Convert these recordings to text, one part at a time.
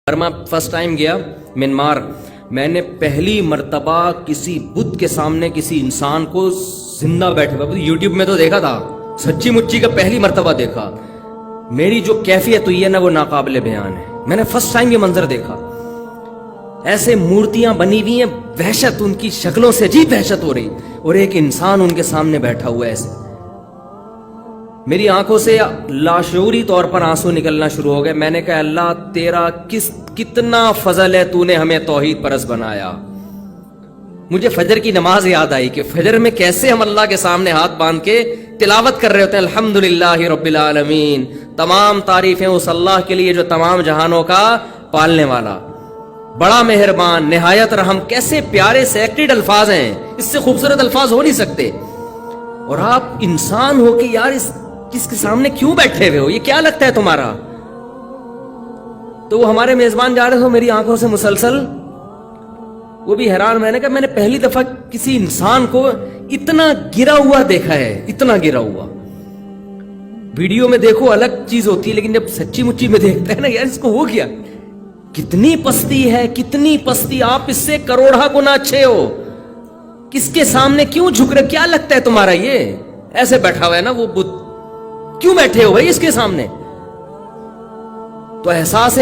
Burma first time گیا Myanmar. میں نے پہلی مرتبہ کسی بدھ کے سامنے کسی انسان کو زندہ بیٹھے ہوئے یوٹیوب میں تو دیکھا تھا, سچی مچی کا پہلی مرتبہ دیکھا. میری جو کیفیت ہوئی ہے نا وہ ناقابل بیان ہے. میں نے فرسٹ ٹائم یہ منظر دیکھا. ایسے مورتیاں بنی ہوئی ہیں, وحشت ان کی شکلوں سے عجیب وحشت ہو رہی, اور ایک انسان ان کے سامنے بیٹھا ہوا ہے ایسے. میری آنکھوں سے لاشعوری طور پر آنسو نکلنا شروع ہو گئے. میں نے کہا اللہ تیرا کتنا فضل ہے, تو نے ہمیں توحید پرست بنایا. مجھے فجر کی نماز یاد آئی کہ فجر میں کیسے ہم اللہ کے سامنے ہاتھ باندھ کے تلاوت کر رہے ہوتے ہیں, الحمدللہ رب العالمین, تمام تعریفیں اس اللہ کے لیے جو تمام جہانوں کا پالنے والا, بڑا مہربان, نہایت رحم. کیسے پیارے سیکرڈ الفاظ ہیں, اس سے خوبصورت الفاظ ہو نہیں سکتے. اور آپ انسان ہو کہ یار اس کے سامنے کیوں بیٹھے ہوئے ہو, یہ کیا لگتا ہے تمہارا؟ تو وہ ہمارے میزبان جا رہے تھے, میری آنکھوں سے مسلسل وہ بھی حیران. میں نے کہا میں نے پہلی دفعہ کسی انسان کو اتنا گرا ہوا دیکھا ہے, اتنا گرا ہوا. ویڈیو میں دیکھو الگ چیز ہوتی ہے, لیکن جب سچی مچی میں دیکھتے ہیں نا یار اس کو ہو گیا, کتنی پستی ہے, کتنی پستی. آپ اس سے کروڑا گنا اچھے ہو, کس کے سامنے کیوں جھک رہے, کیا لگتا ہے تمہارا یہ ایسے بیٹھا ہوا ہے نا وہ بدھ, کیوں بیٹھے ہو بھائی اس کے سامنے؟ تو احساس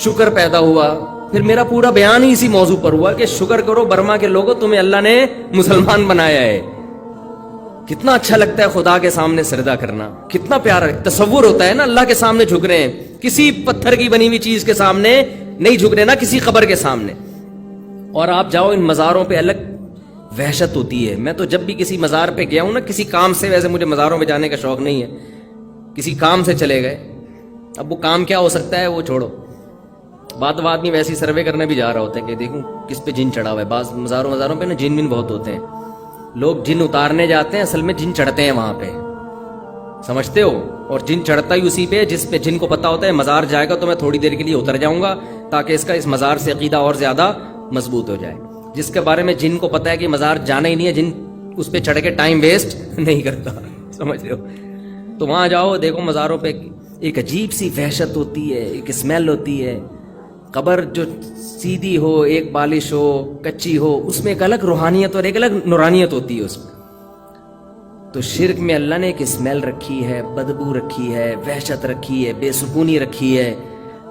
شکر پیدا ہوا. پھر میرا پورا بیان ہی اسی موضوع پر ہوا کہ شکر کرو برما کے لوگوں, تمہیں اللہ نے مسلمان بنایا ہے. کتنا اچھا لگتا ہے خدا کے سامنے سجدہ کرنا, کتنا پیارا تصور ہوتا ہے نا, اللہ کے سامنے جھک رہے ہیں, کسی پتھر کی بنی ہوئی چیز کے سامنے نہیں جھک رہے نا, کسی قبر کے سامنے. اور آپ جاؤ ان مزاروں پہ, الگ وحشت ہوتی ہے. میں تو جب بھی کسی مزار پہ گیا ہوں نا کسی کام سے, ویسے مجھے مزاروں پہ جانے کا شوق نہیں ہے, کسی کام سے چلے گئے, اب وہ کام کیا ہو سکتا ہے وہ چھوڑو, بات میں ویسی سروے کرنے بھی جا رہا ہوتا ہے کہ دیکھوں کس پہ جن چڑھا ہوا ہے. بعض مزاروں پہ نا جن بن بہت ہوتے ہیں, لوگ جن اتارنے جاتے ہیں, اصل میں جن چڑھتے ہیں وہاں پہ, سمجھتے ہو؟ اور جن چڑھتا ہی اسی پہ جس پہ جن کو پتا ہوتا ہے مزار جائے گا تو میں تھوڑی دیر کے لیے اتر جاؤں گا تاکہ اس کا اس مزار سے عقیدہ اور زیادہ مضبوط ہو جائے. جس کے بارے میں جن کو پتا ہے کہ مزار جانا ہی نہیں ہے, جن اس پہ چڑھ کے ٹائم ویسٹ نہیں کرتا, سمجھ رہے ہو؟ تو وہاں جاؤ, دیکھو مزاروں پہ ایک عجیب سی وحشت ہوتی ہے, ایک اسمیل ہوتی ہے. قبر جو سیدھی ہو, ایک بالش ہو, کچی ہو, اس میں ایک الگ روحانیت اور ایک الگ نورانیت ہوتی ہے اس میں. تو شرک میں اللہ نے ایک اسمیل رکھی ہے, بدبو رکھی ہے, وحشت رکھی ہے, بے سکونی رکھی ہے.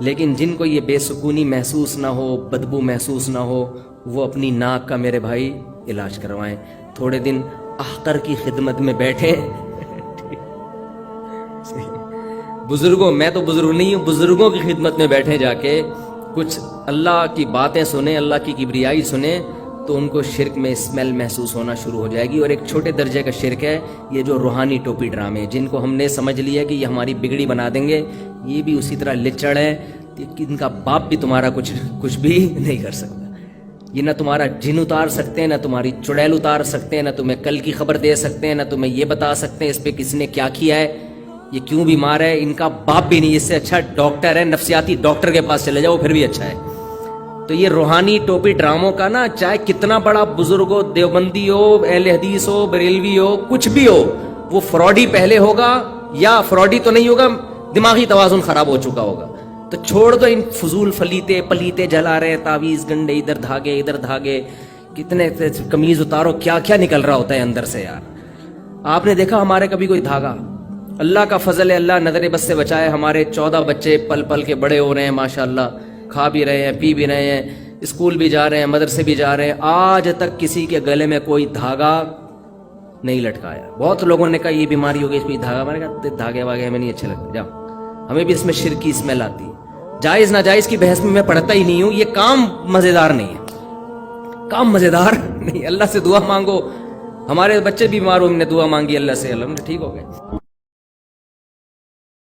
لیکن جن کو یہ بے سکونی محسوس نہ ہو, بدبو محسوس نہ ہو, وہ اپنی ناک کا میرے بھائی علاج کروائیں, تھوڑے دن احقر کی خدمت میں بیٹھیں. بزرگوں, میں تو بزرگ نہیں ہوں, بزرگوں کی خدمت میں بیٹھیں, جا کے کچھ اللہ کی باتیں سنیں, اللہ کی کبریائی سنیں, تو ان کو شرک میں اسمیل محسوس ہونا شروع ہو جائے گی. اور ایک چھوٹے درجے کا شرک ہے یہ جو روحانی ٹوپی ڈرامے, جن کو ہم نے سمجھ لیا کہ یہ ہماری بگڑی بنا دیں گے, یہ بھی اسی طرح لچڑ ہے کہ ان کا باپ بھی تمہارا کچھ بھی نہیں کر سکتا. یہ نہ تمہارا جن اتار سکتے ہیں, نہ تمہاری چڑیل اتار سکتے ہیں, نہ تمہیں کل کی خبر دے سکتے ہیں, نہ تمہیں یہ بتا سکتے ہیں اس پہ کس نے کیا کیا ہے, یہ کیوں بیمار ہے. ان کا باپ بھی نہیں, اس سے اچھا ڈاکٹر ہے, نفسیاتی ڈاکٹر کے پاس چلے جاؤ, پھر بھی اچھا ہے. تو یہ روحانی ٹوپی ڈراموں کا نا, چاہے کتنا بڑا بزرگ ہو, دیوبندی ہو, اہل حدیث ہو, بریلوی ہو, کچھ بھی ہو, وہ فراڈی پہلے ہوگا, یا فراڈی تو نہیں ہوگا, دماغی توازن خراب ہو چکا ہوگا. تو چھوڑ دو ان فضول پلیتے جلا رہے, تعویذ گنڈے, ادھر دھاگے, کتنے قمیض اتارو, کیا کیا نکل رہا ہوتا ہے اندر سے یار. آپ نے دیکھا ہمارے کبھی کوئی دھاگا؟ اللہ کا فضل ہے, اللہ نظر بس سے بچائے, ہمارے 14 بچے پل پل کے بڑے ہو رہے ہیں ماشاءاللہ, کھا بھی رہے ہیں, پی بھی رہے ہیں, اسکول بھی جا رہے ہیں, مدرسے بھی جا رہے ہیں. آج تک کسی کے گلے میں کوئی دھاگا نہیں لٹکایا. بہت لوگوں نے کہا یہ بیماری ہوگی, اس پہ دھاگا, میں نے کہا دھاگے واگے ہمیں نہیں اچھے لگتے, جاؤ, ہمیں بھی اس میں شرک کی اسمیل آتی ہے. جائز ناجائز کی بحث میں پڑھتا ہی نہیں ہوں, یہ کام مزیدار نہیں ہے, کام مزیدار نہیں. اللہ سے دعا مانگو, ہمارے بچے بھی بیمار ہو, ہم نے دعا مانگی اللہ سے, اللہ ٹھیک ہو گئے.